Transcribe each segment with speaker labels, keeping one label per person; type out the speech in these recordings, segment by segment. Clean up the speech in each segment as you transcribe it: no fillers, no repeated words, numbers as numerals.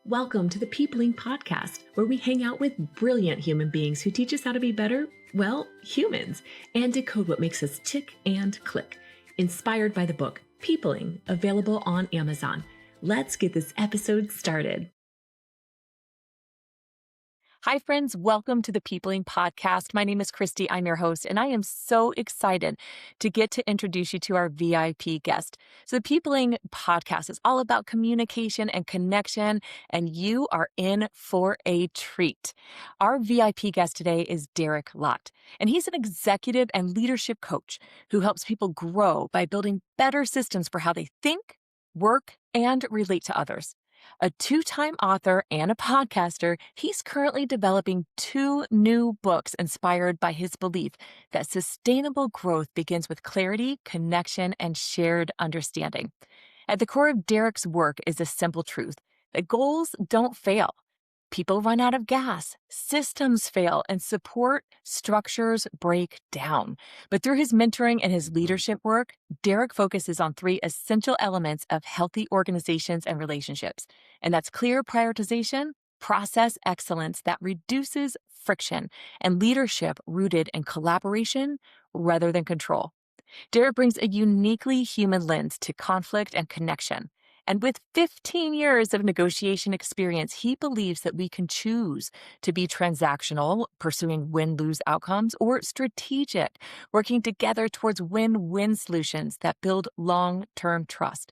Speaker 1: Welcome to the Peopling Podcast, where we hang out with brilliant human beings who teach us how to be better, well, humans, and decode what makes us tick and click. Inspired by the book Peopling, available on Amazon. Let's get this episode started. Hi, friends. Welcome to the Peopling Podcast. My name is Christy. I'm your host, and I am so excited to get to introduce you to our VIP guest. So the Peopling Podcast is all about communication and connection, and you are in for a treat. Our VIP guest today is Lott, and he's an executive and leadership coach who helps people grow by building better systems for how they think, work, and relate to others. A two-time author and a podcaster, he's currently developing 2 new books inspired by his belief that sustainable growth begins with clarity, connection, and shared understanding. At the core of Derek's work is a simple truth that goals don't fail. People run out of gas, systems fail, and support structures break down. But through his mentoring and his leadership work, Derek focuses on 3 essential elements of healthy organizations and relationships. And that's clear prioritization, process excellence that reduces friction, and leadership rooted in collaboration rather than control. Derek brings a uniquely human lens to conflict and connection. And with 15 years of negotiation experience, he believes that we can choose to be transactional, pursuing win-lose outcomes, or strategic, working together towards win-win solutions that build long-term trust.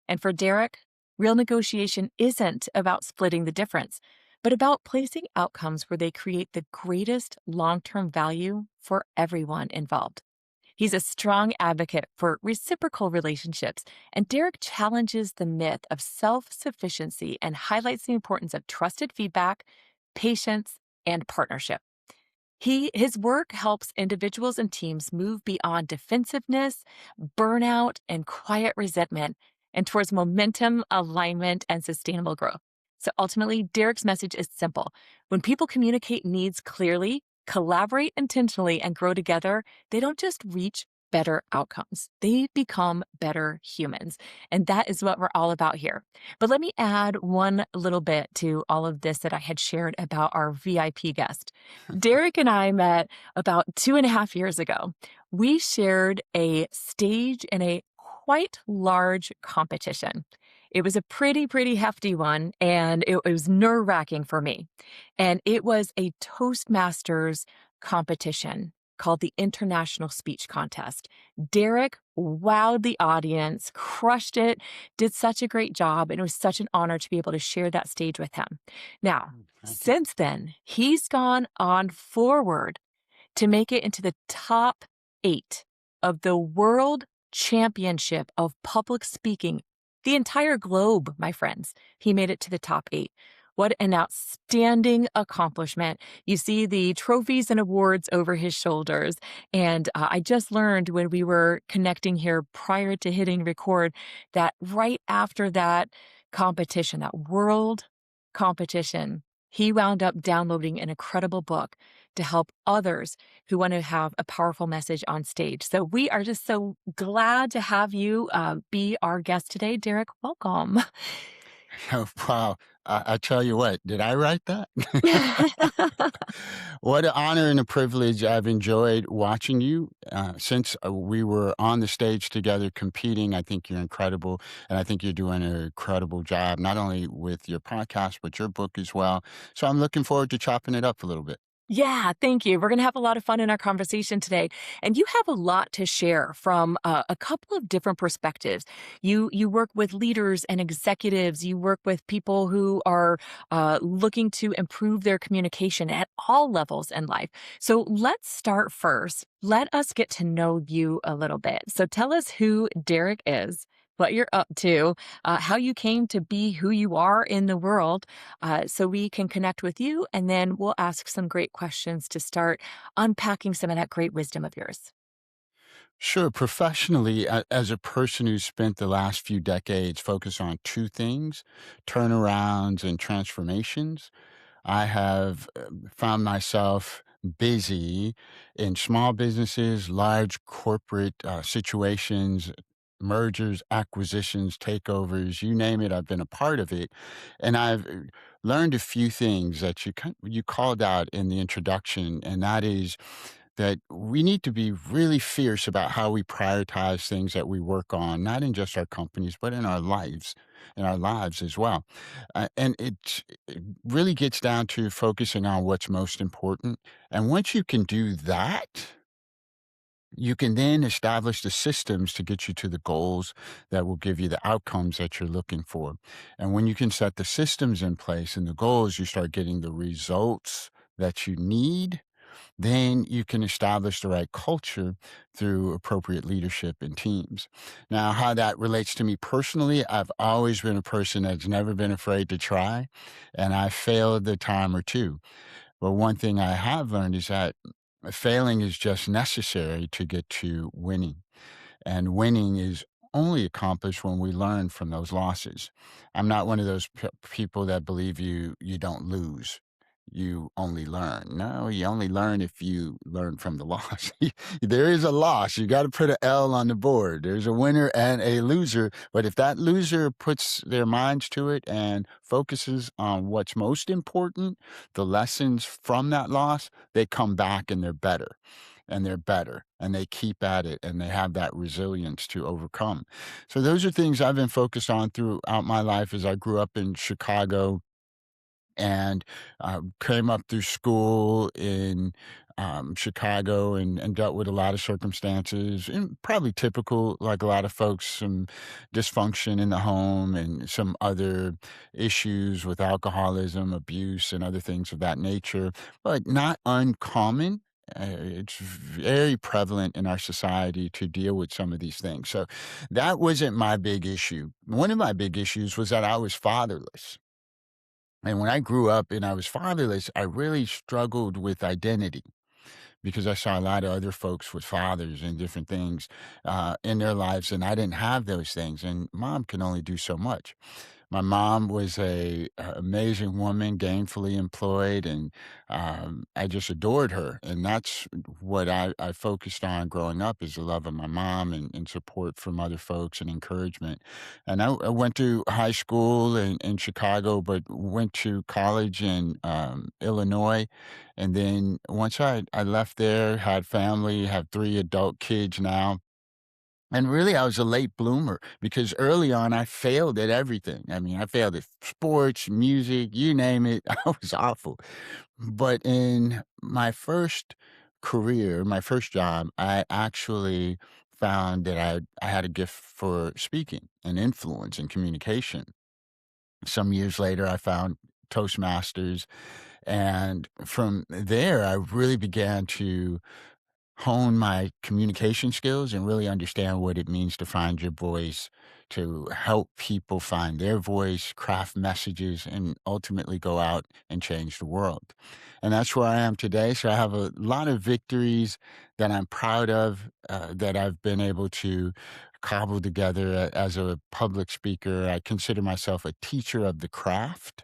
Speaker 1: And for Derek, real negotiation isn't about splitting the difference, but about placing outcomes where they create the greatest long-term value for everyone involved. He's a strong advocate for reciprocal relationships, and Derek challenges the myth of self-sufficiency and highlights the importance of trusted feedback, patience, and partnership. His work helps individuals and teams move beyond defensiveness, burnout, and quiet resentment, and towards momentum, alignment, and sustainable growth. So ultimately, Derek's message is simple. When people communicate needs clearly, collaborate intentionally, and grow together, they don't just reach better outcomes. They become better humans. And that is what we're all about here. But let me add one little bit to all of this that I had shared about our VIP guest. Derek and I met about 2.5 years ago. We shared a stage in a quite large competition. It was a pretty hefty one, and it was nerve-wracking for me. And it was a Toastmasters competition called the International Speech Contest. Derek wowed the audience, crushed it, did such a great job, and it was such an honor to be able to share that stage with him. Now, since then, he's gone on forward to make it into the top 8 of the World Championship of Public Speaking. The entire globe, my friends. He made it to the top 8. What an outstanding accomplishment. You see the trophies and awards over his shoulders. And I just learned when we were connecting here prior to hitting record that right after that competition, that world competition, he wound up downloading an incredible book to help others who want to have a powerful message on stage. So we are just so glad to have you be our guest today. Derek, welcome.
Speaker 2: Oh, wow. I tell you what, did I write that? What an honor and a privilege. I've enjoyed watching you since we were on the stage together competing. I think you're incredible. And I think you're doing an incredible job, not only with your podcast, but your book as well. So I'm looking forward to chopping it up a little bit.
Speaker 1: Yeah, thank you. We're going to have a lot of fun in our conversation today. And you have a lot to share from a couple of different perspectives. You work with leaders and executives. You work with people who are looking to improve their communication at all levels in life. So let's start first. Let us get to know you a little bit. So tell us who Derek is, what you're up to, how you came to be who you are in the world, so we can connect with you, and then we'll ask some great questions to start unpacking some of that great wisdom of yours.
Speaker 2: Sure. Professionally, as a person who's spent the last few decades focused on 2 things, turnarounds and transformations, I have found myself busy in small businesses, large corporate situations, mergers, acquisitions, takeovers, you name it, I've been a part of it. And I've learned a few things that you called out in the introduction, and that is that we need to be really fierce about how we prioritize things that we work on, not in just our companies, but in our lives as well. And it really gets down to focusing on what's most important. And once you can do that, you can then establish the systems to get you to the goals that will give you the outcomes that you're looking for. And when you can set the systems in place and the goals, you start getting the results that you need, then you can establish the right culture through appropriate leadership in teams. Now, how that relates to me personally, I've always been a person that's never been afraid to try, and I failed a time or two. But one thing I have learned is that failing is just necessary to get to winning. And winning is only accomplished when we learn from those losses. I'm not one of those people that believe you don't lose. You only learn. No, you only learn if you learn from the loss. There is a loss. You got to put an L on the board. There's a winner and a loser. But if that loser puts their minds to it and focuses on what's most important, the lessons from that loss, they come back and they're better and they're better and they keep at it and they have that resilience to overcome. So those are things I've been focused on throughout my life as I grew up in Chicago and came up through school in Chicago and dealt with a lot of circumstances and probably typical, like a lot of folks, some dysfunction in the home and some other issues with alcoholism, abuse, and other things of that nature, but not uncommon. It's very prevalent in our society to deal with some of these things. So that wasn't my big issue. One of my big issues was that I was fatherless. And when I grew up and I was fatherless, I really struggled with identity because I saw a lot of other folks with fathers and different things in their lives, and I didn't have those things. And mom can only do so much. My mom was a amazing woman, gainfully employed, and I just adored her. And that's what I focused on growing up is the love of my mom and support from other folks and encouragement. And I went to high school in Chicago, but went to college in Illinois. And then once I left there, had family, have 3 adult kids now, and really, I was a late bloomer because early on I failed at everything. I mean, I failed at sports, music, you name it. I was awful. But in my first career, my first job, I actually found that I had a gift for speaking and influence and communication. Some years later, I found Toastmasters. And from there, I really began to hone my communication skills and really understand what it means to find your voice, to help people find their voice, craft messages, and ultimately go out and change the world. And that's where I am today. So I have a lot of victories that I'm proud of, that I've been able to cobble together as a public speaker. I consider myself a teacher of the craft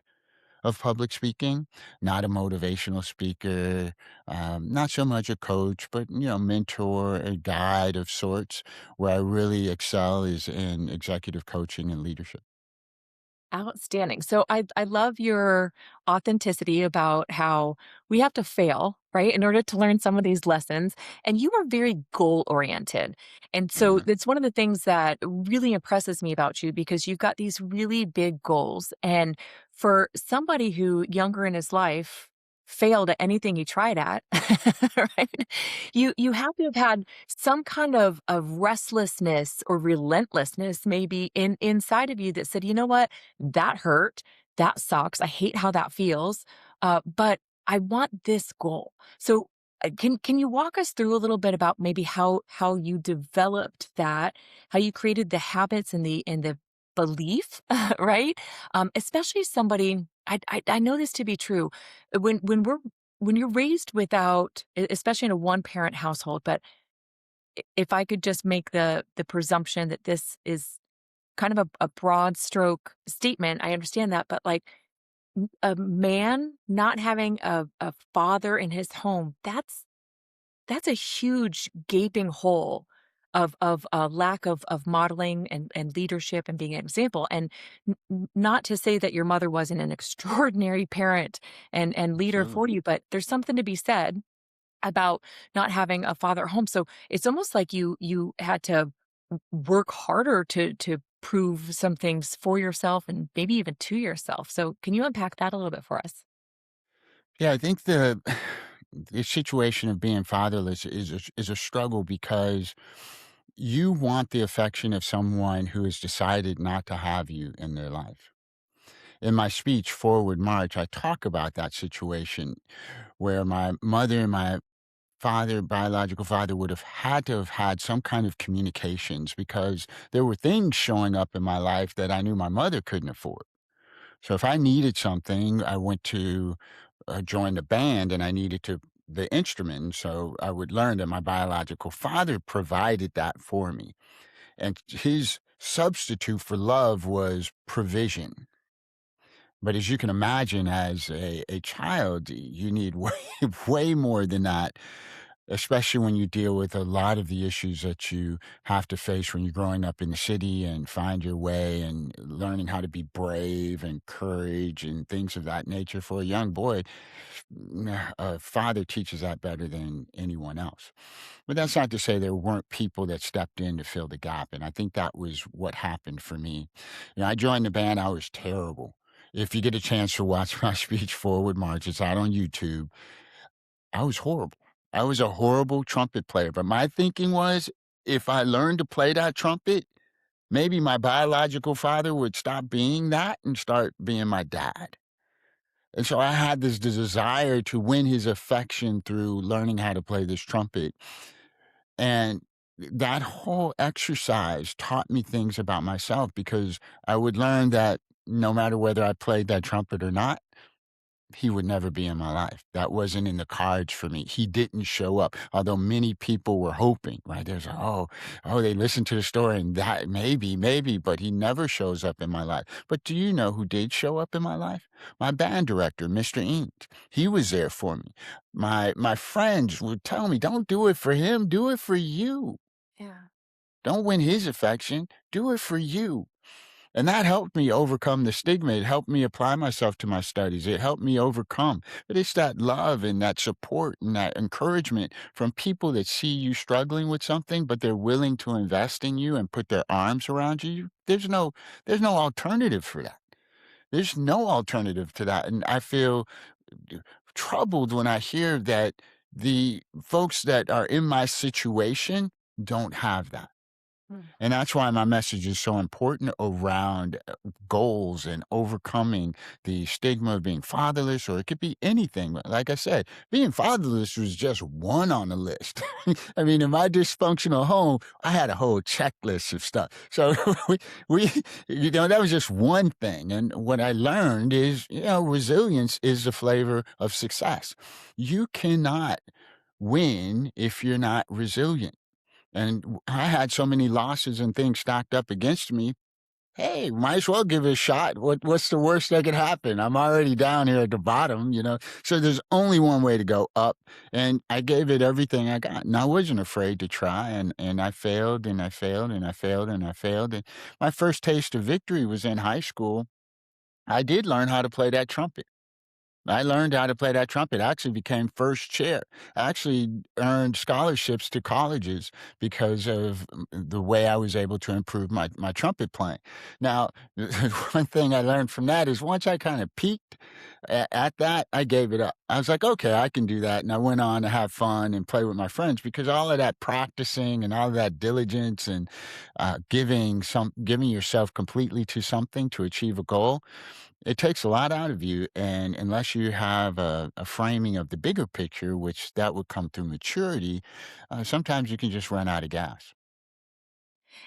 Speaker 2: of public speaking, not a motivational speaker, not so much a coach, but mentor, a guide of sorts. Where I really excel is in executive coaching and leadership.
Speaker 1: Outstanding. So I love your authenticity about how we have to fail, right, in order to learn some of these lessons. And you are very goal oriented. And so
Speaker 2: Mhm.
Speaker 1: it's one of the things that really impresses me about you because you've got these really big goals. And for somebody who younger in his life failed at anything he tried at, right? You have to have had some kind of restlessness or relentlessness maybe inside of you that said, you know what? That hurt. That sucks. I hate how that feels. But I want this goal. So can you walk us through a little bit about maybe how you developed that, how you created the habits and the belief, right? Especially somebody I know this to be true. When you're raised without, especially in a one parent household, but if I could just make the presumption that this is kind of a broad stroke statement. I understand that, but like a man not having a father in his home, that's a huge gaping hole of a lack of modeling and leadership and being an example. And not to say that your mother wasn't an extraordinary parent and leader
Speaker 2: Absolutely.
Speaker 1: for you, but there's something to be said about not having a father at home. So it's almost like you had to work harder to prove some things for yourself and maybe even to yourself. So can you unpack that a little bit for us?
Speaker 2: Yeah, I think the situation of being fatherless is a struggle because you want the affection of someone who has decided not to have you in their life. In my speech, Forward March, I talk about that situation where my mother and my father, biological father, would have had to have had some kind of communications because there were things showing up in my life that I knew my mother couldn't afford. So if I needed something, I went to join the band and I needed to the instrument. So I would learn that my biological father provided that for me. And his substitute for love was provision. But as you can imagine, as a child, you need way, way more than that, especially when you deal with a lot of the issues that you have to face when you're growing up in the city and find your way and learning how to be brave and courage and things of that nature. For a young boy, a father teaches that better than anyone else. But that's not to say there weren't people that stepped in to fill the gap. And I think that was what happened for me. I joined the band, I was terrible. If you get a chance to watch my speech Forward March, it's out on YouTube. I was horrible. I was a horrible trumpet player. But my thinking was if I learned to play that trumpet, maybe my biological father would stop being that and start being my dad. And so I had this desire to win his affection through learning how to play this trumpet. And that whole exercise taught me things about myself because I would learn that no matter whether I played that trumpet or not, he would never be in my life. That wasn't in the cards for me. He didn't show up, although many people were hoping, right? There's, they listened to the story and that maybe, but he never shows up in my life. But do you know who did show up in my life? My band director, Mr. Ink. He was there for me. My friends would tell me, don't do it for him, do it for you.
Speaker 1: Yeah.
Speaker 2: Don't win his affection, do it for you. And that helped me overcome the stigma. It helped me apply myself to my studies. It helped me overcome. But it's that love and that support and that encouragement from people that see you struggling with something, but they're willing to invest in you and put their arms around you. There's no alternative for that. There's no alternative to that. And I feel troubled when I hear that the folks that are in my situation don't have that.
Speaker 1: Mm.
Speaker 2: And that's why my message is so important around goals and overcoming the stigma of being fatherless, or it could be anything. But like I said, being fatherless was just one on the list. I mean, in my dysfunctional home, I had a whole checklist of stuff. So we, that was just one thing. And what I learned is, resilience is the flavor of success. You cannot win if you're not resilient. And I had so many losses and things stacked up against me. Hey, might as well give it a shot. What's the worst that could happen? I'm already down here at the bottom. So there's only one way to go up. And I gave it everything I got. And I wasn't afraid to try. And I failed and I failed and I failed and I failed. And my first taste of victory was in high school. I did learn how to play that trumpet. I learned how to play that trumpet. I actually became first chair. I actually earned scholarships to colleges because of the way I was able to improve my trumpet playing. Now, one thing I learned from that is once I kind of peaked at that, I gave it up. I was like, okay, I can do that. And I went on to have fun and play with my friends because all of that practicing and all of that diligence and giving yourself completely to something to achieve a goal, it takes a lot out of you, and unless you have a framing of the bigger picture, which that would come through maturity, sometimes you can just run out of gas.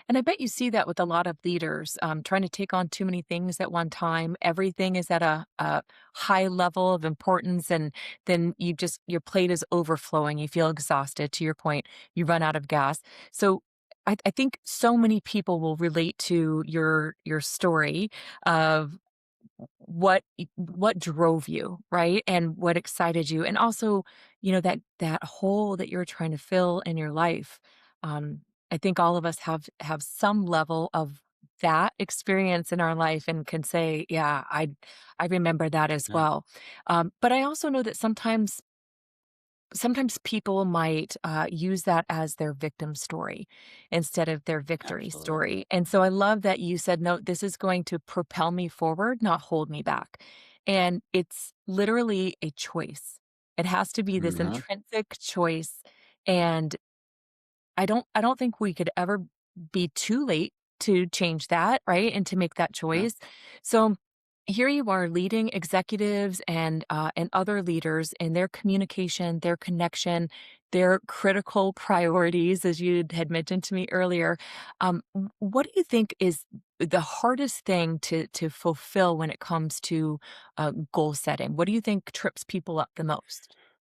Speaker 1: And I bet you see that with a lot of leaders, trying to take on too many things at one time. Everything is at a high level of importance, and then your plate is overflowing. You feel exhausted. To your point, you run out of gas. So I think so many people will relate to your story of what drove you, right? And what excited you. And also, that hole that you're trying to fill in your life. Um, I think all of us have some level of that experience in our life and can say, "Yeah, I remember that as
Speaker 2: Yeah,
Speaker 1: well." But I also know that sometimes people might use that as their victim story instead of their victory
Speaker 2: absolutely.
Speaker 1: story. And so I love that you said, no, this is going to propel me forward, not hold me back. And it's literally a choice. It has to be this
Speaker 2: Mhm.
Speaker 1: intrinsic choice. And I don't think we could ever be too late to change that, right? And to make that
Speaker 2: Yeah.
Speaker 1: choice. So here you are leading executives and other leaders in their communication, their connection, their critical priorities, as you had mentioned to me earlier. What do you think is the hardest thing to fulfill when it comes to goal setting? What do you think trips people up the most?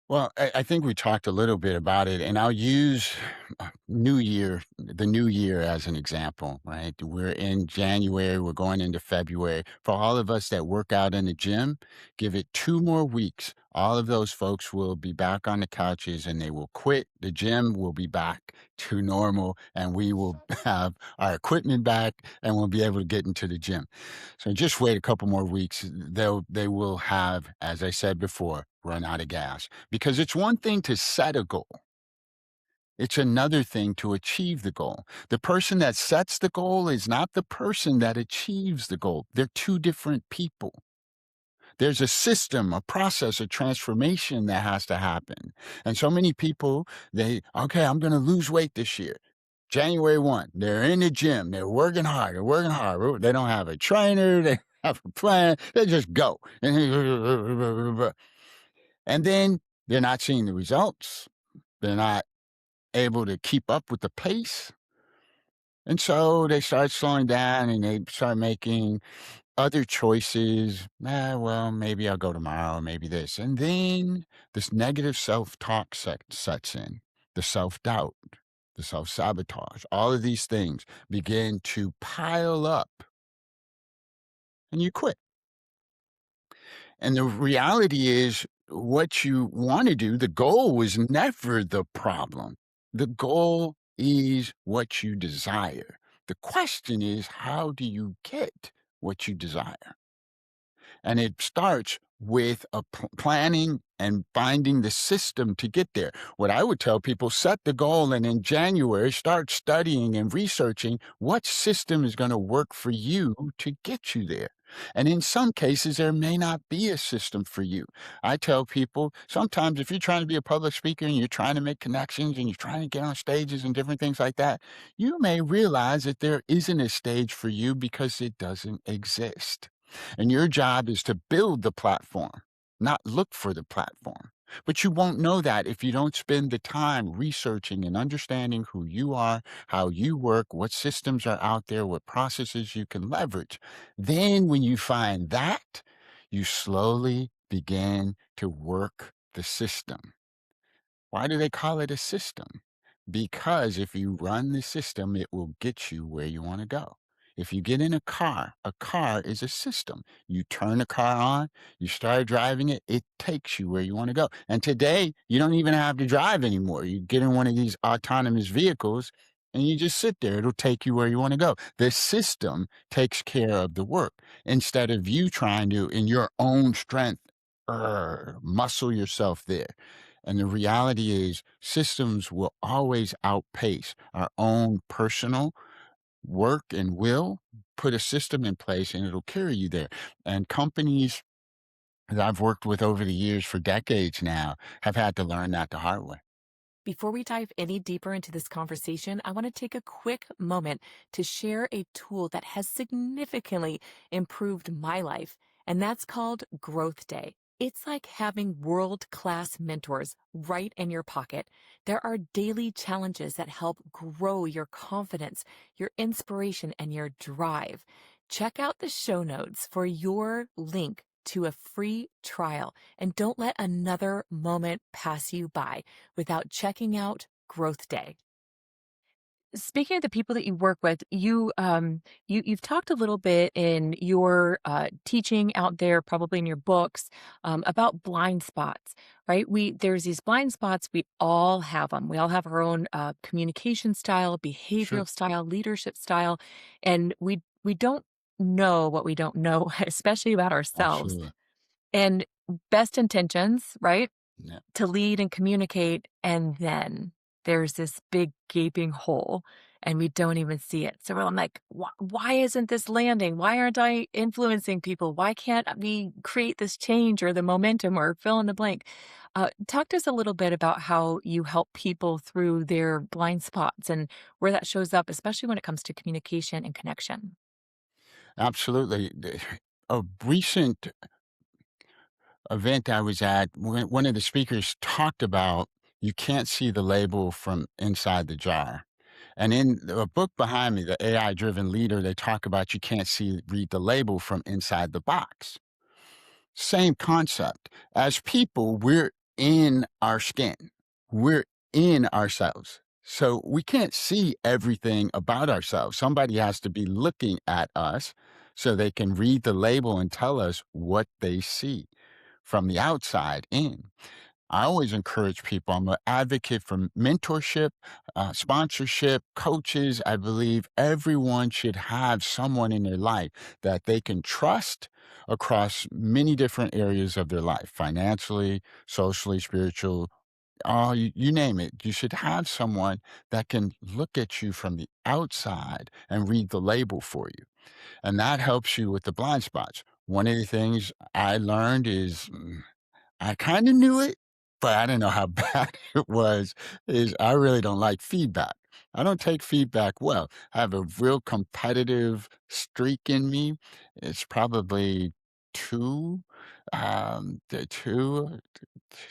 Speaker 2: Well, I think we talked a little bit about it, and I'll use the new year as an example, right? We're in January, we're going into February. For all of us that work out in the gym, give it 2 more weeks. All of those folks will be back on the couches and they will quit. The gym will be back to normal, and we will have our equipment back and we'll be able to get into the gym. So just wait a couple more weeks. They will have, as I said before, run out of gas. Because it's one thing to set a goal. It's another thing to achieve the goal. The person that sets the goal is not the person that achieves the goal. They're two different people. There's a system, a process, a transformation that has to happen. And so many people, okay, I'm going to lose weight this year. January 1, they're in the gym, they're working hard, they're working hard. They don't have a trainer, they have a plan, they just go. And then they're not seeing the results. They're not able to keep up with the pace. And so they start slowing down and they start making other choices. Well, maybe I'll go tomorrow, maybe this. And then this negative self talk sets in, the self doubt, the self sabotage. All of these things begin to pile up and you quit. And the reality is, what you want to do, the goal was never the problem. The goal is what you desire. The question is, how do you get what you desire? And it starts with planning and finding the system to get there. What I would tell people, set the goal and in January, start studying and researching what system is going to work for you to get you there. And in some cases, there may not be a system for you. I tell people sometimes if you're trying to be a public speaker and you're trying to make connections and you're trying to get on stages and different things like that, you may realize that there isn't a stage for you because it doesn't exist. And your job is to build the platform, not look for the platform. But you won't know that if you don't spend the time researching and understanding who you are, how you work, what systems are out there, what processes you can leverage. Then, when you find that, you slowly begin to work the system. Why do they call it a system? Because if you run the system, it will get you where you want to go. If you get in a car is a system. You turn the car on, you start driving it, it takes you where you want to go. And today, you don't even have to drive anymore. You get in one of these autonomous vehicles and you just sit there. It'll take you where you want to go. The system takes care of the work instead of you trying to, in your own strength, muscle yourself there. And the reality is, systems will always outpace our own personal work and will. Put a system in place and it'll carry you there. And companies that I've worked with over the years for decades now have had to learn that the hard way.
Speaker 1: Before we dive any deeper into this conversation, I want to take a quick moment to share a tool that has significantly improved my life, and that's called Growth Day. It's like having world class mentors right in your pocket. There are daily challenges that help grow your confidence, your inspiration, and your drive. Check out the show notes for your link to a free trial, and don't let another moment pass you by without checking out Growth Day. Speaking of the people that you work with, you've talked a little bit in your teaching out there, probably in your books, about blind spots, right? There's these blind spots. We all have them. We all have our own communication style,
Speaker 2: Sure.
Speaker 1: behavioral style, leadership style, and we don't know what we don't know, especially about ourselves.
Speaker 2: Absolutely.
Speaker 1: And best intentions, right?
Speaker 2: Yeah.
Speaker 1: To lead and communicate, and then there's this big gaping hole, and we don't even see it. So I'm like, why isn't this landing? Why aren't I influencing people? Why can't we create this change or the momentum or fill in the blank? Talk to us a little bit about how you help people through their blind spots and where that shows up, especially when it comes to communication and connection.
Speaker 2: Absolutely. A recent event I was at, one of the speakers talked about you can't see the label from inside the jar. And in the book behind me, the AI driven leader, they talk about you can't read the label from inside the box. Same concept. As people, we're in our skin, we're in ourselves. So we can't see everything about ourselves. Somebody has to be looking at us so they can read the label and tell us what they see from the outside in. I always encourage people. I'm an advocate for mentorship, sponsorship, coaches. I believe everyone should have someone in their life that they can trust across many different areas of their life, financially, socially, spiritual. You name it. You should have someone that can look at you from the outside and read the label for you. And that helps you with the blind spots. One of the things I learned is I kinda knew it, but I didn't know how bad it was, is I really don't like feedback. I don't take feedback well. I have a real competitive streak in me. It's probably 2, the 2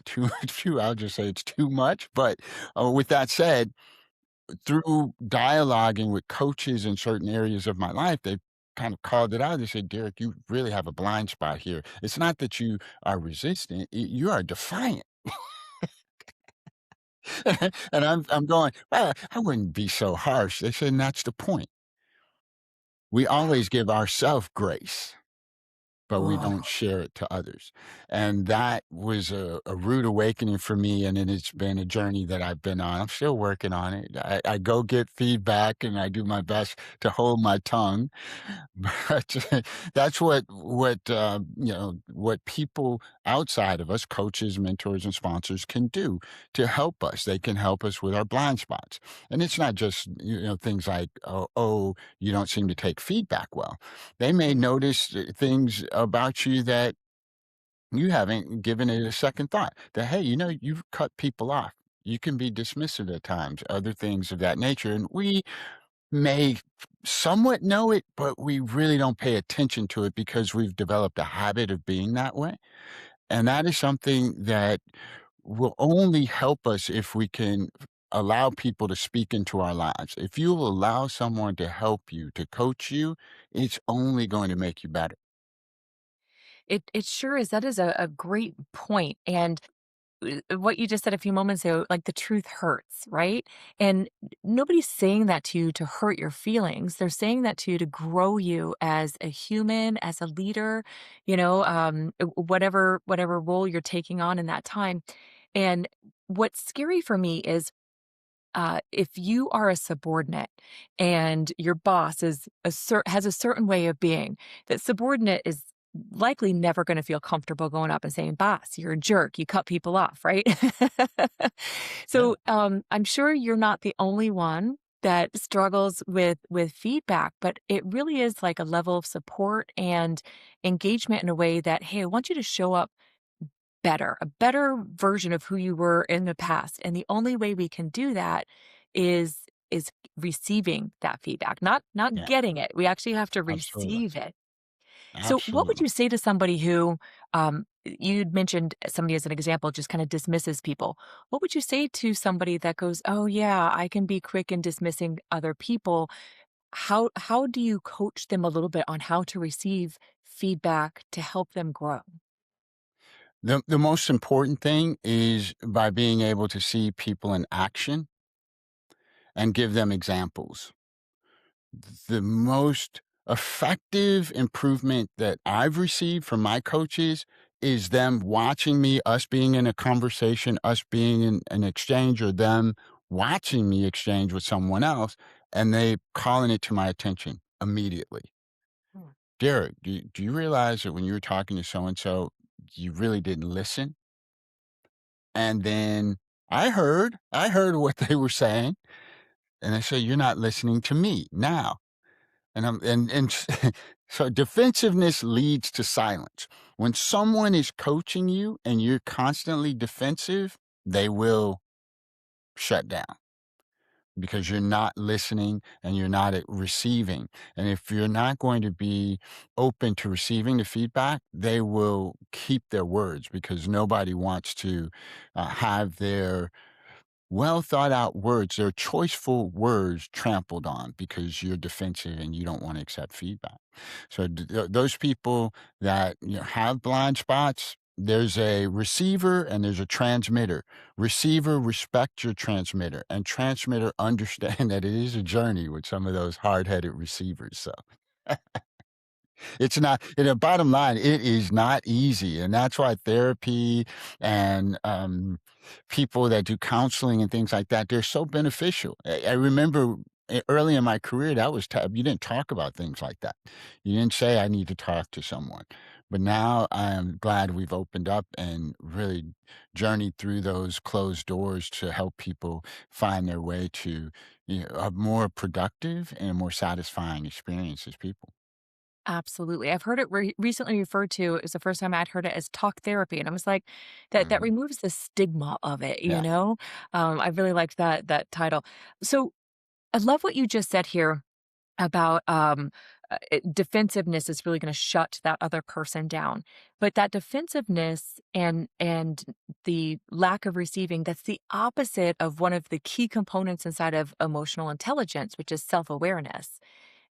Speaker 2: 2 I'll just say it's too much, but, with that said, through dialoguing with coaches in certain areas of my life, they kind of called it out. They said, "Derek, you really have a blind spot here. It's not that you are resistant, you are defiant." And I'm going, "Well, I wouldn't be so harsh." They said, "And that's the point. We always give ourselves grace, but we don't
Speaker 1: Oh.
Speaker 2: share it to others." And that was a rude awakening for me. And it's been a journey that I've been on. I'm still working on it. I go get feedback and I do my best to hold my tongue. But that's what people outside of us, coaches, mentors, and sponsors can do to help us. They can help us with our blind spots. And it's not just, things like, oh, you don't seem to take feedback well. They may notice things about you that you haven't given it a second thought. That, hey, you've cut people off. You can be dismissive at times, other things of that nature. And we may somewhat know it, but we really don't pay attention to it because we've developed a habit of being that way. And that is something that will only help us if we can allow people to speak into our lives. If you allow someone to help you, to coach you, it's only going to make you better.
Speaker 1: It sure is. That is a great point. And what you just said a few moments ago, like the truth hurts, right? And nobody's saying that to you to hurt your feelings. They're saying that to you to grow you as a human, as a leader, whatever role you're taking on in that time. And what's scary for me is if you are a subordinate and your boss has a certain way of being, that subordinate is likely never going to feel comfortable going up and saying, "Boss, you're a jerk. You cut people off," right?
Speaker 2: Yeah.
Speaker 1: So I'm sure you're not the only one that struggles with feedback, but it really is like a level of support and engagement in a way that, hey, I want you to show up better, a better version of who you were in the past. And the only way we can do that is receiving that feedback, not
Speaker 2: Yeah.
Speaker 1: getting it. We actually have to
Speaker 2: Absolutely.
Speaker 1: receive it. So what would
Speaker 2: Absolutely.
Speaker 1: you say to somebody who you'd mentioned somebody as an example just kind of dismisses people. What would you say to somebody that goes, "Oh yeah, I can be quick in dismissing other people." How do you coach them a little bit on how to receive feedback to help them grow?
Speaker 2: The most important thing is by being able to see people in action and give them examples. The most effective improvement that I've received from my coaches is them watching me, us being in a conversation, us being in an exchange, or them watching me exchange with someone else, and they calling it to my attention immediately.
Speaker 1: Hmm.
Speaker 2: Derek, do you realize that when you were talking to so and so, you really didn't listen? And then I heard what they were saying, and I say, "You're not listening to me now." And so defensiveness leads to silence. When someone is coaching you and you're constantly defensive, they will shut down because you're not listening and you're not receiving. And if you're not going to be open to receiving the feedback, they will keep their words because nobody wants to have their well thought out words, they're choiceful words trampled on because you're defensive and you don't want to accept feedback. So those people that have blind spots, there's a receiver and there's a transmitter. Receiver respect your transmitter, and transmitter understand that it is a journey with some of those hard-headed receivers. So it's not, in the bottom line, it is not easy. And that's why therapy and people that do counseling and things like that, they're so beneficial. I remember early in my career, that was tough. You didn't talk about things like that. You didn't say, I need to talk to someone. But now I'm glad we've opened up and really journeyed through those closed doors to help people find their way to a more productive and a more satisfying experience as people.
Speaker 1: Absolutely. I've heard it recently referred to. It was the first time I'd heard it as talk therapy, and I was like, that
Speaker 2: Mhm.
Speaker 1: removes the stigma of it. You
Speaker 2: Yeah.
Speaker 1: know, I really liked that title. So I love what you just said here about defensiveness is really going to shut that other person down, but that defensiveness and the lack of receiving, that's the opposite of one of the key components inside of emotional intelligence, which is self-awareness.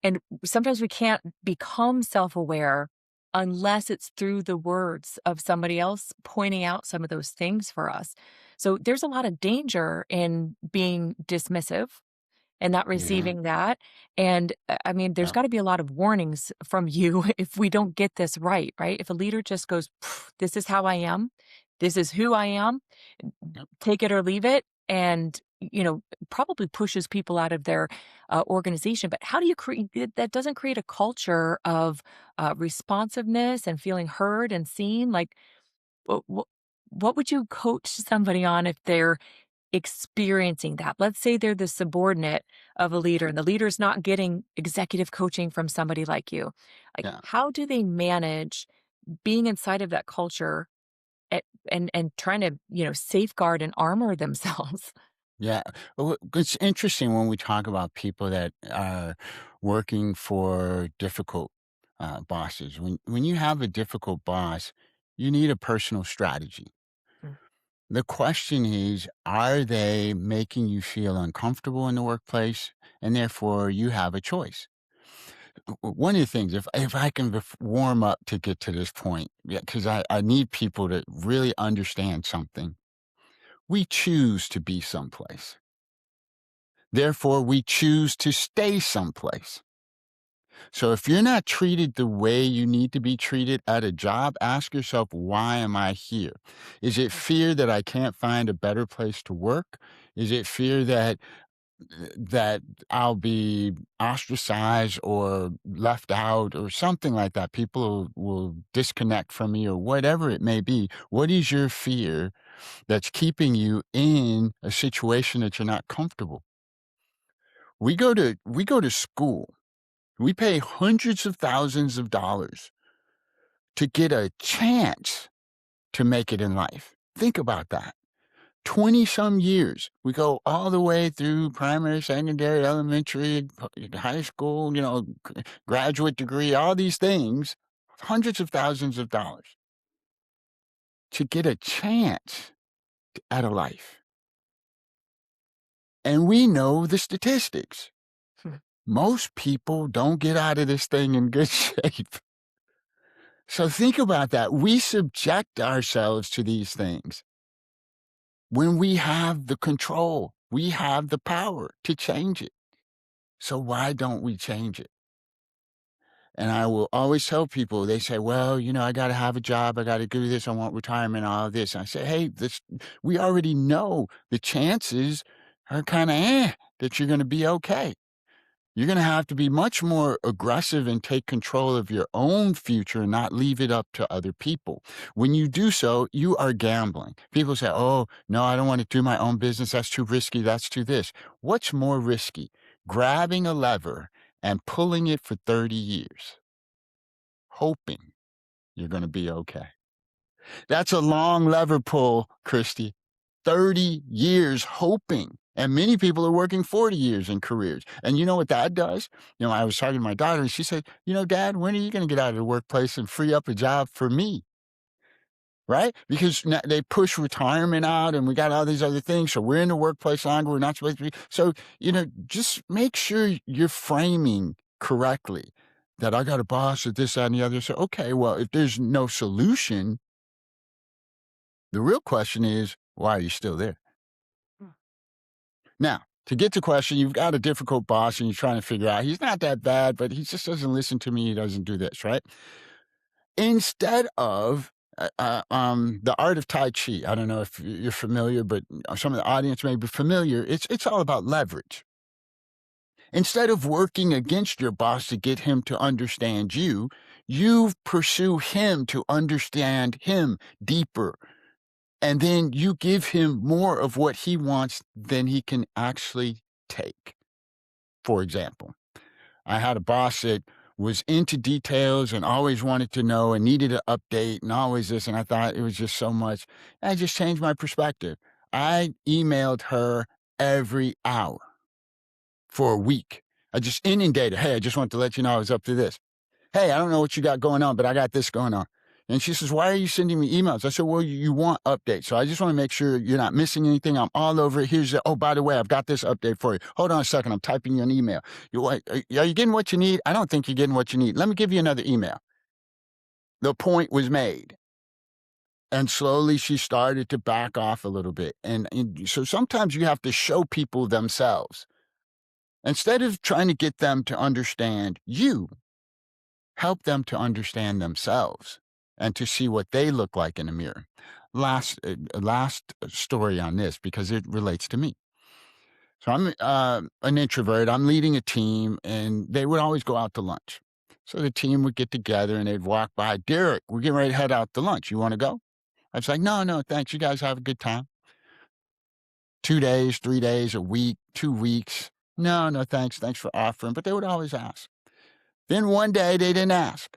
Speaker 1: And sometimes we can't become self-aware unless it's through the words of somebody else pointing out some of those things for us. So there's a lot of danger in being dismissive and not
Speaker 2: Mhm.
Speaker 1: receiving that. And I mean, there's
Speaker 2: Yeah.
Speaker 1: got to be a lot of warnings from you if we don't get this right, right? If a leader just goes, "Pff, this is how I am, this is who I am,
Speaker 2: Yep.
Speaker 1: take it or leave it," and probably pushes people out of their organization. But how do you create that? Doesn't create a culture of responsiveness and feeling heard and seen. Like, what would you coach somebody on if they're experiencing that? Let's say they're the subordinate of a leader and the leader's not getting executive coaching from somebody like you. Like,
Speaker 2: Yeah.
Speaker 1: how do they manage being inside of that culture and trying to, safeguard and armor themselves?
Speaker 2: Yeah. It's interesting when we talk about people that are working for difficult bosses. When you have a difficult boss, you need a personal strategy.
Speaker 1: Mm,
Speaker 2: The question is, are they making you feel uncomfortable in the workplace? And therefore, you have a choice. One of the things, if I can warm up to get to this point, because I need people to really understand something. We choose to be someplace. Therefore, we choose to stay someplace. So if you're not treated the way you need to be treated at a job, ask yourself, why am I here? Is it
Speaker 1: mm,
Speaker 2: fear that I can't find a better place to work? Is it fear that I'll be ostracized or left out or something like that? People will disconnect from me or whatever it may be. What is your fear that's keeping you in a situation that you're not comfortable? We go to school. We pay hundreds of thousands of dollars to get a chance to make it in life. Think about that. 20 some years. We go all the way through primary, secondary, elementary, high school, graduate degree, all these things, hundreds of thousands of dollars to get a chance at a life. And we know the statistics.
Speaker 1: mm.
Speaker 2: Most people don't get out of this thing in good shape. So think about that. We subject ourselves to these things when we have the control. We have the power to change it. So why don't we change it? And I will always tell people, they say, well, I got to have a job. I got to do this. I want retirement, all of this. And I say, hey, we already know the chances are kind of that you're going to be okay. You're going to have to be much more aggressive and take control of your own future and not leave it up to other people. When you do so, you are gambling. People say, oh, no, I don't want to do my own business. That's too risky. That's too this. What's more risky? Grabbing a lever and pulling it for 30 years, hoping you're going to be okay. That's a long lever pull, Christy. 30 years hoping. And many people are working 40 years in careers. And you know what that does? I was talking to my daughter and she said, Dad, when are you going to get out of the workplace and free up a job for me? Right? Because now they push retirement out and we got all these other things. So we're in the workplace longer. We're not supposed to be. So, just make sure you're framing correctly that I got a boss at this, that, and the other. So, okay, well, if there's no solution, the real question is, why are you still there? Now, to get to question, you've got a difficult boss and you're trying to figure out, he's not that bad, but he just doesn't listen to me. He doesn't do this, right? Instead of the art of Tai Chi, I don't know if you're familiar, but some of the audience may be familiar. It's all about leverage. Instead of working against your boss to get him to understand you, you pursue him to understand him deeper. And then you give him more of what he wants than he can actually take. For example, I had a boss that was into details and always wanted to know and needed an update and always this. And I thought it was just so much. I just changed my perspective. I emailed her every hour for a week. I just inundated. Hey, I just want to let you know I was up to this. Hey, I don't know what you got going on, but I got this going on. And she says, why are you sending me emails? I said, well, you want updates. So I just want to make sure you're not missing anything. I'm all over it. Oh, by the way, I've got this update for you. Hold on a second. I'm typing you an email. Are you getting what you need? I don't think you're getting what you need. Let me give you another email. The point was made. And slowly she started to back off a little bit. And so sometimes you have to show people themselves. Instead of trying to get them to understand you, help them to understand themselves and to see what they look like in the mirror. Last story on this, because it relates to me. So I'm an introvert. I'm leading a team, and they would always go out to lunch. So the team would get together, and they'd walk by. Derek, we're getting ready to head out to lunch. You want to go? I was like, no, thanks. You guys have a good time. 2 days, 3 days, a week, 2 weeks. No, thanks. Thanks for offering. But they would always ask. Then one day they didn't ask.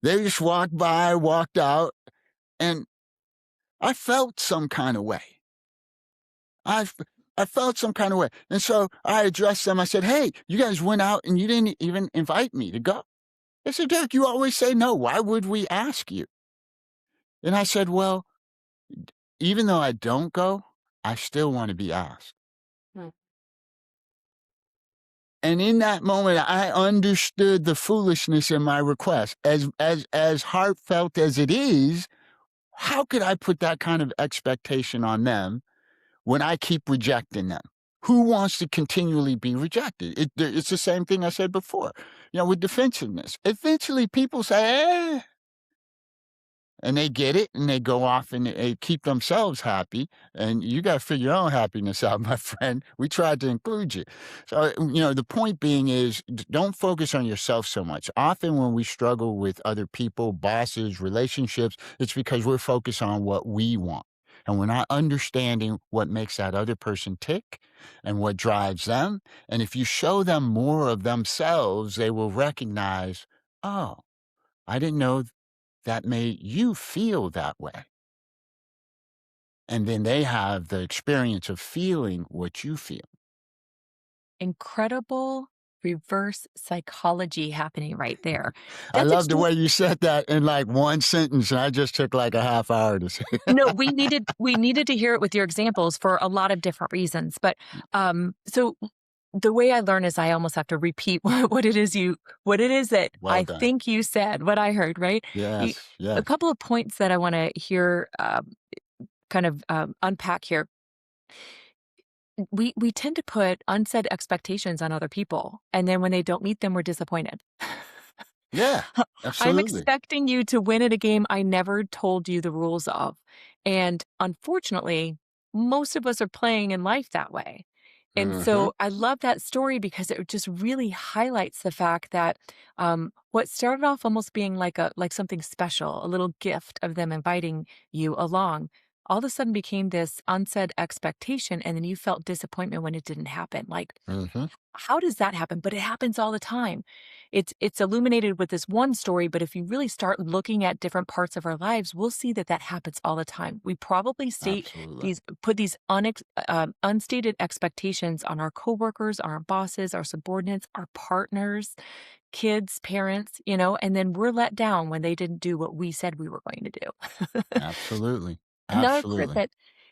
Speaker 2: They just walked by, walked out, and I felt some kind of way. I felt some kind of way. And so I addressed them. I said, hey, you guys went out and you didn't even invite me to go. They said, Derek, you always say no. Why would we ask you? And I said, well, even though I don't go, I still want to be asked. Hmm. And in that moment, I understood the foolishness in my request. As heartfelt as it is, how could I put that kind of expectation on them when I keep rejecting them? Who wants to continually be rejected? It's the same thing I said before, with defensiveness. Eventually, people say, and they get it, and they go off and they keep themselves happy. And you got to figure your own happiness out, my friend. We tried to include you. So, the point being is don't focus on yourself so much. Often when we struggle with other people, bosses, relationships, it's because we're focused on what we want. And we're not understanding what makes that other person tick and what drives them. And if you show them more of themselves, they will recognize, oh, I didn't know that made you feel that way. And then they have the experience of feeling what you feel.
Speaker 1: Incredible reverse psychology happening right there.
Speaker 2: I love the way you said that in like one sentence, and I just took like a half hour to say.
Speaker 1: No, we needed to hear it with your examples for a lot of different reasons. But so the way I learn is I almost have to repeat what it is that
Speaker 2: Well
Speaker 1: I
Speaker 2: done.
Speaker 1: think you said, what I heard, right?
Speaker 2: Yes.
Speaker 1: A couple of points that I want to hear kind of unpack here. We tend to put unsaid expectations on other people, and then when they don't meet them, we're disappointed.
Speaker 2: Yeah,
Speaker 1: I'm
Speaker 2: absolutely.
Speaker 1: expecting you to win at a game I never told you the rules of. And unfortunately, most of us are playing in life that way. And
Speaker 2: Mhm,
Speaker 1: so I love that story because it just really highlights the fact that what started off almost being like something special, a little gift of them inviting you along, all of a sudden became this unsaid expectation, and then you felt disappointment when it didn't happen. Like,
Speaker 2: mhm,
Speaker 1: how does that happen? But it happens all the time. It's illuminated with this one story, but if you really start looking at different parts of our lives, we'll see that that happens all the time. We probably state
Speaker 2: absolutely.
Speaker 1: these put these unstated expectations on our coworkers, our bosses, our subordinates, our partners, kids, parents, and then we're let down when they didn't do what we said we were going to do.
Speaker 2: Absolutely,
Speaker 1: Another quip
Speaker 2: absolutely.
Speaker 1: that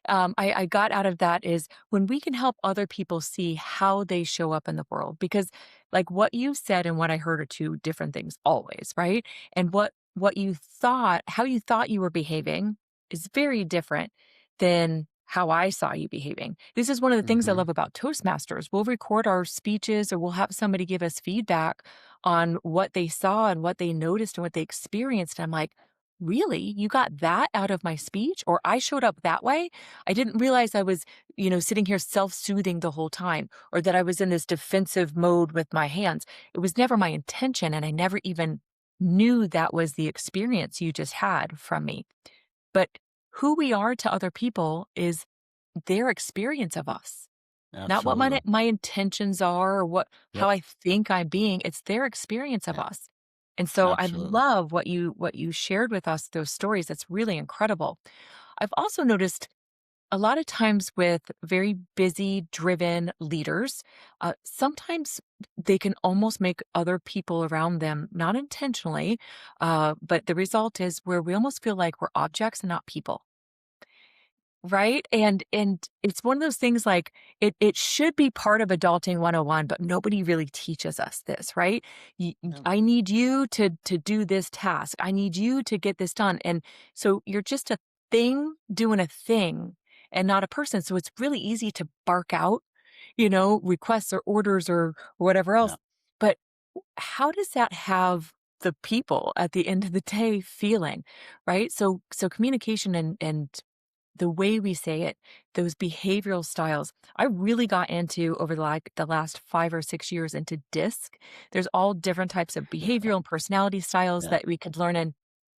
Speaker 1: I got out of that is when we can help other people see how they show up in the world. Because, like what you said and what I heard are two different things always, right? And what you thought, how you thought you were behaving, is very different than how I saw you behaving. This is one of the things I
Speaker 2: Mhm,
Speaker 1: love about Toastmasters. We'll record our speeches, or we'll have somebody give us feedback on what they saw and what they noticed and what they experienced. And I'm like, really? You got that out of my speech? Or I showed up that way? I didn't realize I was, sitting here self soothing the whole time, or that I was in this defensive mode with my hands. It was never my intention. And I never even knew that was the experience you just had from me. But who we are to other people is their experience of us. Not what my
Speaker 2: absolutely.
Speaker 1: my intentions are, or how
Speaker 2: Yep,
Speaker 1: I think I'm being, it's their experience of
Speaker 2: yeah,
Speaker 1: us. And so I
Speaker 2: absolutely.
Speaker 1: love what you shared with us, those stories. That's really incredible. I've also noticed a lot of times with very busy, driven leaders, sometimes they can almost make other people around them, not intentionally, but the result is where we almost feel like we're objects and not people. Right? And it's one of those things, like, it should be part of adulting 101, but nobody really teaches us this, right?
Speaker 2: Yeah,
Speaker 1: I need you to do this task. I need you to get this done. And so you're just a thing doing a thing and not a person. So it's really easy to bark out, requests or orders or whatever
Speaker 2: yeah,
Speaker 1: else. But how does that have the people at the end of the day feeling, right? So communication and the way we say it, those behavioral styles. I really got into over the last 5 or 6 years into DISC. There's all different types of behavioral and personality styles
Speaker 2: yeah,
Speaker 1: that we could learn in.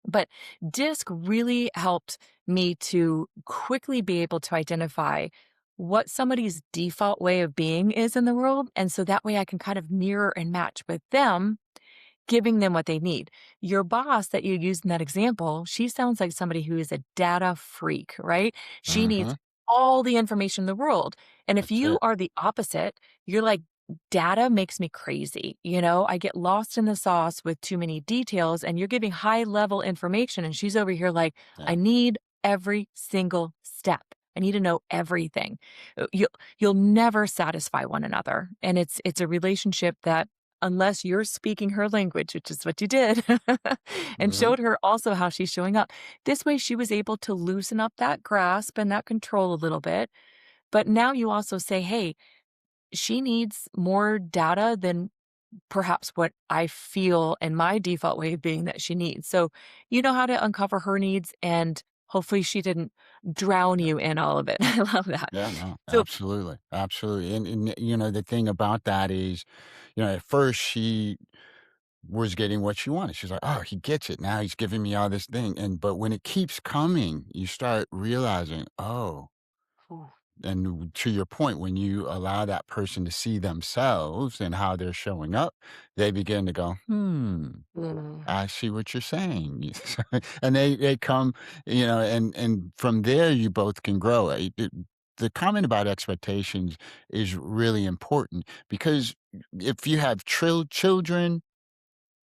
Speaker 1: But DISC really helped me to quickly be able to identify what somebody's default way of being is in the world. And so that way I can kind of mirror and match with them, giving them what they need. Your boss that you used in that example, she sounds like somebody who is a data freak, right? She needs
Speaker 2: mhm,
Speaker 1: all the information in the world. And if
Speaker 2: that's
Speaker 1: you
Speaker 2: it.
Speaker 1: are the opposite, you're like, data makes me crazy. I get lost in the sauce with too many details, and you're giving high level information. And she's over here like, I
Speaker 2: Yeah,
Speaker 1: need every single step. I need to know everything. You'll never satisfy one another. And it's a relationship that, unless you're speaking her language, which is what you did, and
Speaker 2: mhm,
Speaker 1: showed her also how she's showing up. This way, she was able to loosen up that grasp and that control a little bit. But now you also say, hey, she needs more data than perhaps what I feel and my default way of being that she needs. So you know how to uncover her needs, and hopefully she didn't drown
Speaker 2: yeah,
Speaker 1: you in all of it. I love that.
Speaker 2: yeah, no,
Speaker 1: So,
Speaker 2: absolutely, absolutely, and, the thing about that is, at first she was getting what she wanted. She's like, "Oh, he gets it now. He's giving me all this thing," but when it keeps coming, you start realizing, "Oh,"
Speaker 1: ooh,
Speaker 2: and to your point, when you allow that person to see themselves and how they're showing up, they begin to go, "Hmm,
Speaker 1: mm,
Speaker 2: I see what you're saying." And they come, and from there, you both can grow. The comment about expectations is really important because if you have children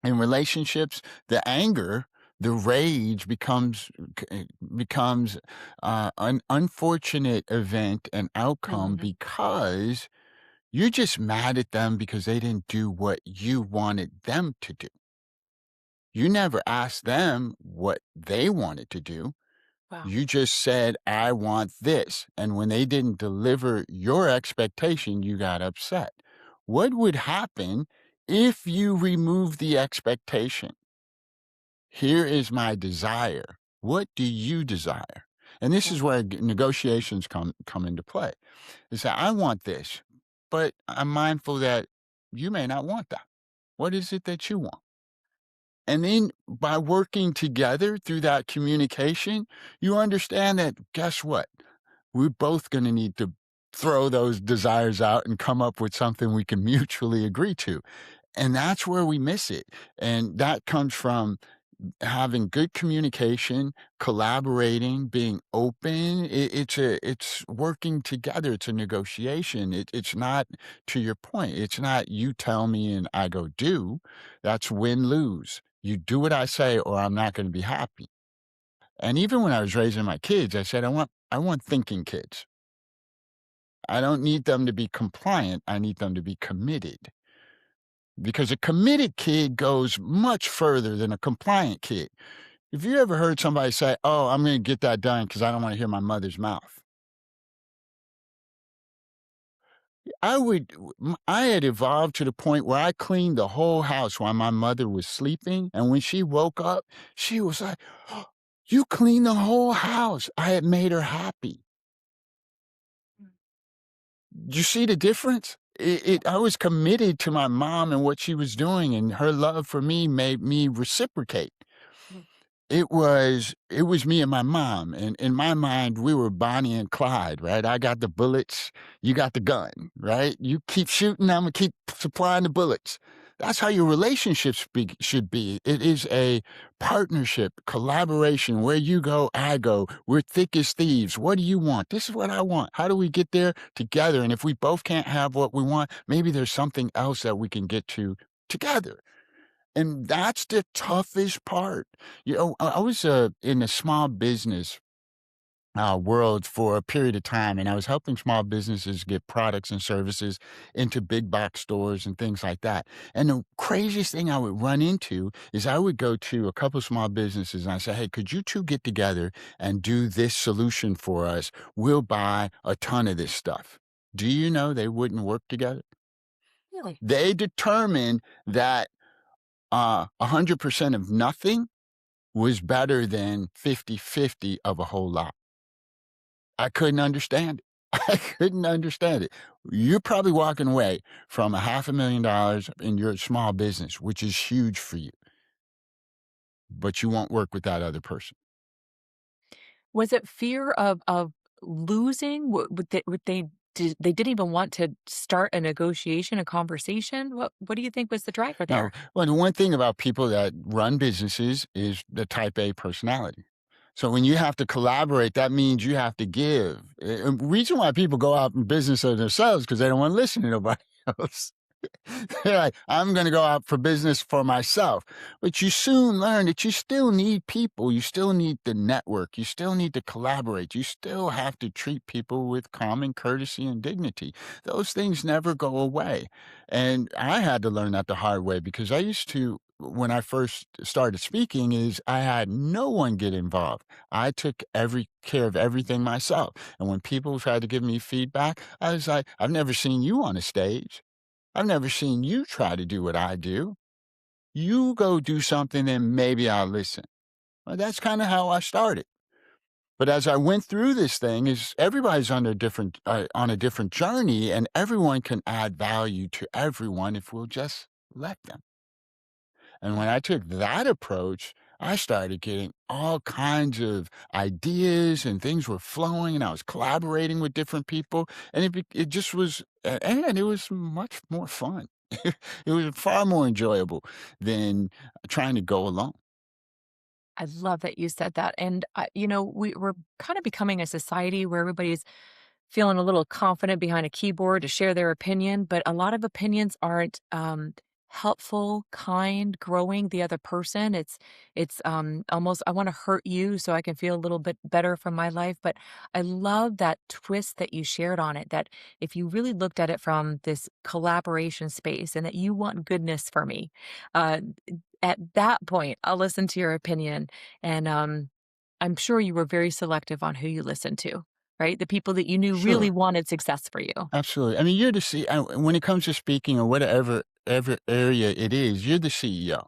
Speaker 2: in relationships, the anger, the rage becomes an unfortunate event and outcome
Speaker 1: mhm,
Speaker 2: because you're just mad at them because they didn't do what you wanted them to do. You never asked them what they wanted to do.
Speaker 1: Wow.
Speaker 2: You just said, I want this. And when they didn't deliver your expectation, you got upset. What would happen if you remove the expectation? Here is my desire. What do you desire? And this is
Speaker 1: Yeah.
Speaker 2: where negotiations come into play. Is that I want this, but I'm mindful that you may not want that. What is it that you want? And then by working together through that communication, you understand that guess what? We're both going to need to throw those desires out and come up with something we can mutually agree to. And that's where we miss it. And that comes from having good communication, collaborating, being open. It's working together. It's a negotiation. It's not, to your point, it's not you tell me and I go do. That's win lose. You do what I say or I'm not going to be happy. And even when I was raising my kids, I said I want thinking kids. I don't need them to be compliant. I need them to be committed. Because a committed kid goes much further than a compliant kid. If you ever heard somebody say, "Oh, I'm gonna get that done because I don't wanna hear my mother's mouth." I had evolved to the point where I cleaned the whole house while my mother was sleeping, and when she woke up, she was like, "Oh, you cleaned the whole house." I had made her happy. You see the difference? I was committed to my mom and what she was doing, and her love for me made me reciprocate.
Speaker 1: Mhm.
Speaker 2: It was me and my mom, and in my mind, we were Bonnie and Clyde, right? I got the bullets, you got the gun, right? You keep shooting, Imma keep supplying the bullets. That's how your relationships should be. It is a partnership, collaboration. Where you go, I go. We're thick as thieves. What do you want? This is what I want. How do we get there together? And if we both can't have what we want, maybe there's something else that we can get to together. And that's the toughest part. I was, in the small business, world for a period of time, and I was helping small businesses get products and services into big box stores and things like that. And the craziest thing I would run into is I would go to a couple small businesses and I say, "Hey, could you 2 get together and do this solution for us? We'll buy a ton of this stuff." Do you know they wouldn't work together?
Speaker 1: Really?
Speaker 2: They determined that 100% of nothing was better than 50-50 of a whole lot. I couldn't understand it. I couldn't understand it. You're probably walking away from a $500,000 in your small business, which is huge for you, but you won't work with that other person.
Speaker 1: Was it fear of losing? Would they didn't even want to start a negotiation, a conversation? What do you think was the driver
Speaker 2: Now,
Speaker 1: there?
Speaker 2: well, the one thing about people that run businesses is the type A personality. So when you have to collaborate, that means you have to give. Reason why people go out in business of themselves because they don't want to listen to nobody else. They're like, I'm going to go out for business for myself. But you soon learn that you still need people. You still need the network. You still need to collaborate. You still have to treat people with common courtesy and dignity. Those things never go away. And I had to learn that the hard way because I used to, when I first started speaking, is I had no one get involved. I took every care of everything myself. And when people tried to give me feedback, I was like, I've never seen you on a stage. I've never seen you try to do what I do. You go do something, then maybe I'll listen. Well, that's kind of how I started. But as I went through this thing, is everybody's on a different journey, and everyone can add value to everyone if we'll just let them. And when I took that approach, I started getting all kinds of ideas and things were flowing and I was collaborating with different people and it just was and it was much more fun. It was far more enjoyable than trying to go alone.
Speaker 1: I love that you said that. And, we're kind of becoming a society where everybody's feeling a little confident behind a keyboard to share their opinion, but a lot of opinions aren't helpful, kind, growing the other person. It's almost I want to hurt you so I can feel a little bit better from my life. But I love that twist that you shared on it. That if you really looked at it from this collaboration space and that you want goodness for me, uh, at that point, I'll listen to your opinion and I'm sure you were very selective on who you listened to, right? The people that you knew really
Speaker 2: Sure.
Speaker 1: wanted success for you.
Speaker 2: Absolutely. I mean, you're the when it comes to speaking or whatever ever area it is, you're the CEO.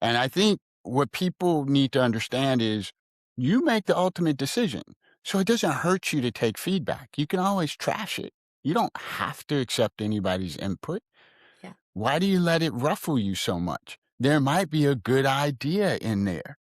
Speaker 2: And I think what people need to understand is you make the ultimate decision. So it doesn't hurt you to take feedback. You can always trash it. You don't have to accept anybody's input.
Speaker 1: Yeah.
Speaker 2: Why do you let it ruffle you so much? There might be a good idea in there.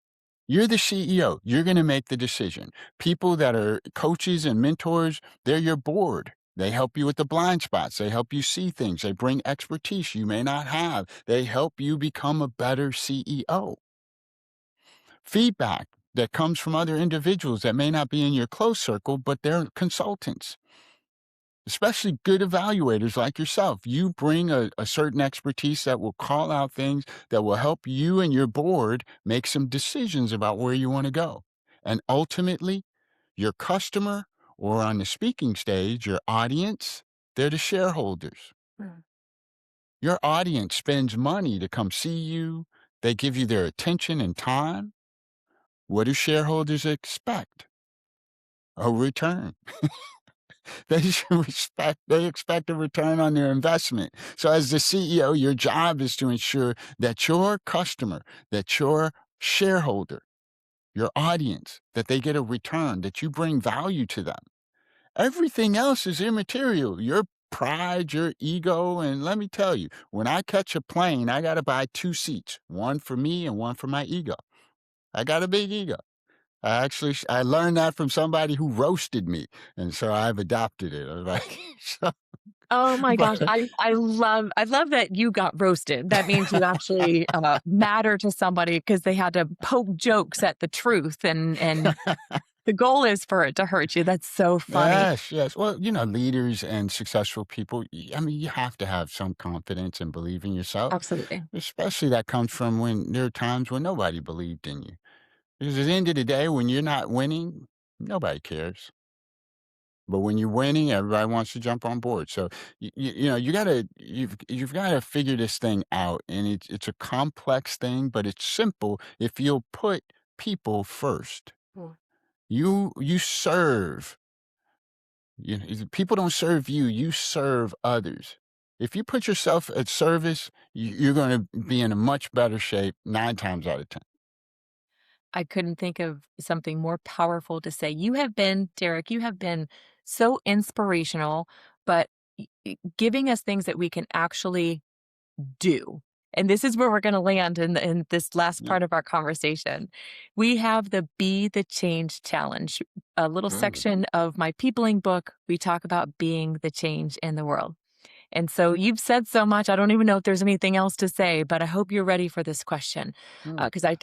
Speaker 2: You're the CEO. You're going to make the decision. People that are coaches and mentors, they're your board. They help you with the blind spots. They help you see things. They bring expertise you may not have. They help you become a better CEO. Feedback that comes from other individuals that may not be in your close circle, but they're consultants, especially good evaluators like yourself. You bring a certain expertise that will call out things that will help you and your board make some decisions about where you want to go. And ultimately, your customer or on the speaking stage, your audience, they're the shareholders.
Speaker 1: Mm.
Speaker 2: Your audience spends money to come see you. They give you their attention and time. What do shareholders expect? A return. They should they expect a return on their investment. So as the CEO, your job is to ensure that your customer, that your shareholder, your audience, that they get a return, that you bring value to them. Everything else is immaterial. Your pride, your ego, and let me tell you, when I catch a plane, I got to buy two seats, one for me and one for my ego. I got a big ego. I learned that from somebody who roasted me, and so I've adopted it. I was like, so,
Speaker 1: Oh my gosh,
Speaker 2: but
Speaker 1: I love that you got roasted. That means you actually, matter to somebody because they had to poke jokes at the truth, and the goal is for it to hurt you. That's so funny.
Speaker 2: yes, yes. Well, leaders and successful people. I mean, you have to have some confidence and believe in yourself,
Speaker 1: Absolutely.
Speaker 2: especially that comes from when there are times when nobody believed in you. Because at the end of the day, when you're not winning, nobody cares. But when you're winning, everybody wants to jump on board. So you've gotta figure this thing out, and it's a complex thing, but it's simple if you'll put people first.
Speaker 1: Mm.
Speaker 2: You serve. People don't serve you. You serve others. If you put yourself at service, you're going to be in a much better shape 9 times out of 10.
Speaker 1: I couldn't think of something more powerful to say. You have been, Derek, you have been so inspirational, but giving us things that we can actually do. And this is where we're going to land in this last
Speaker 2: Yeah.
Speaker 1: part of our conversation. We have the Be the Change Challenge, a little
Speaker 2: Ooh.
Speaker 1: section of my peopling book. We talk about being the change in the world. And so you've said so much. I don't even know if there's anything else to say, but I hope you're ready for this question
Speaker 2: Mm.
Speaker 1: because I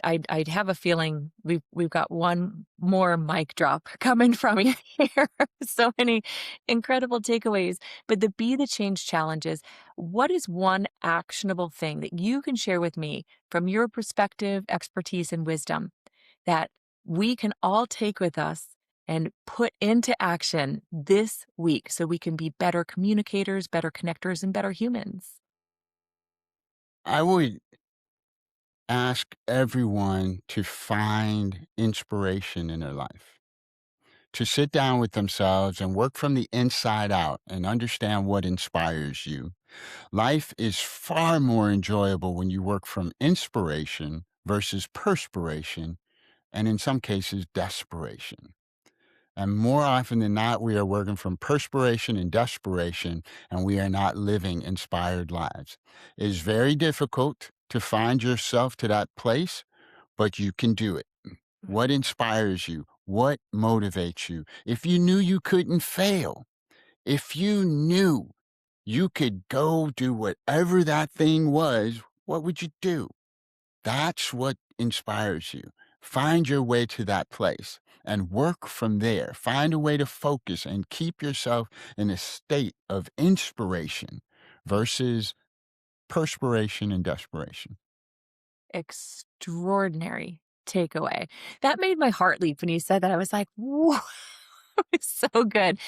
Speaker 1: have a feeling we've got one more mic drop coming from you here. So many incredible takeaways. But the Be the Change challenges. What is one actionable thing that you can share with me from your perspective, expertise, and wisdom that we can all take with us and put into action this week so we can be better communicators, better connectors, and better humans?
Speaker 2: I would ask everyone to find inspiration in their life, to sit down with themselves and work from the inside out and understand what inspires you. Life is far more enjoyable when you work from inspiration versus perspiration, and in some cases, desperation. And more often than not, we are working from perspiration and desperation, and we are not living inspired lives. It is very difficult to find yourself to that place, but you can do it. What inspires you? What motivates you? If you knew you couldn't fail, if you knew you could go do whatever that thing was, what would you do? That's what inspires you. Find your way to that place and work from there. Find a way to focus and keep yourself in a state of inspiration versus perspiration and desperation.
Speaker 1: Extraordinary takeaway. That made my heart leap when you said that. I was like, whoa. So good.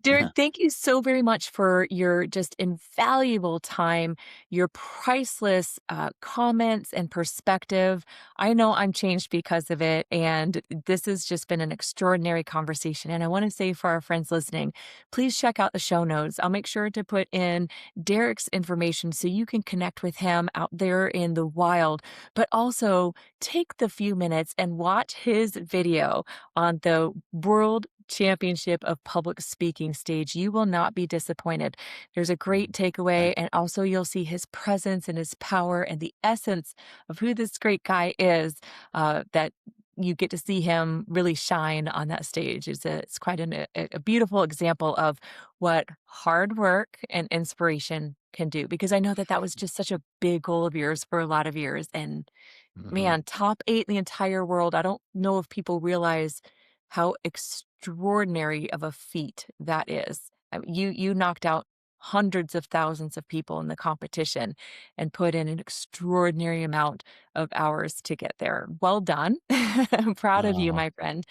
Speaker 1: Derek, thank you so very much for your just invaluable time, your priceless comments and perspective. I know I'm changed because of it, and this has just been an extraordinary conversation. And I want to say for our friends listening, please check out the show notes. I'll make sure to put in Derek's information so you can connect with him out there in the wild, but also take the few minutes and watch his video on the World Championship of Public Speaking stage. You will not be disappointed. There's a great takeaway,
Speaker 2: Thank
Speaker 1: and also you'll see his presence and his power and the essence of who this great guy is, that you get to see him really shine on that stage. It's quite a beautiful example of what hard work and inspiration can do, because I know that that was just such a big goal of yours for a lot of years. And
Speaker 2: Mhm.
Speaker 1: man, top 8 in the entire world. I don't know if people realize how extraordinary of a feat that is. You knocked out hundreds of thousands of people in the competition and put in an extraordinary amount of hours to get there. Well done. I'm proud of you,
Speaker 2: Oh,
Speaker 1: my friend.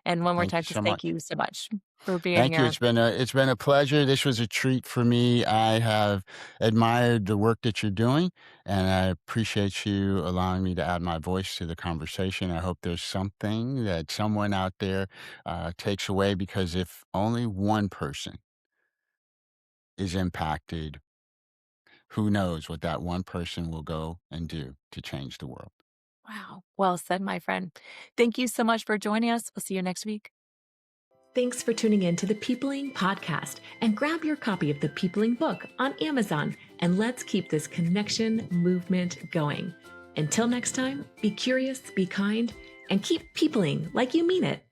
Speaker 1: And one more
Speaker 2: thank
Speaker 1: time,
Speaker 2: you so
Speaker 1: just thank
Speaker 2: much.
Speaker 1: you so much for being
Speaker 2: Thank you.
Speaker 1: here.
Speaker 2: It's been a pleasure. This was a treat for me. I have admired the work that you're doing, and I appreciate you allowing me to add my voice to the conversation. I hope there's something that someone out there takes away, because if only one person is impacted, who knows what that one person will go and do to change the world.
Speaker 1: Wow. Well said, my friend. Thank you so much for joining us. We'll see you next week. Thanks for tuning in to the Peopling Podcast, and grab your copy of the Peopling book on Amazon, and let's keep this connection movement going. Until next time, be curious, be kind, and keep peopling like you mean it.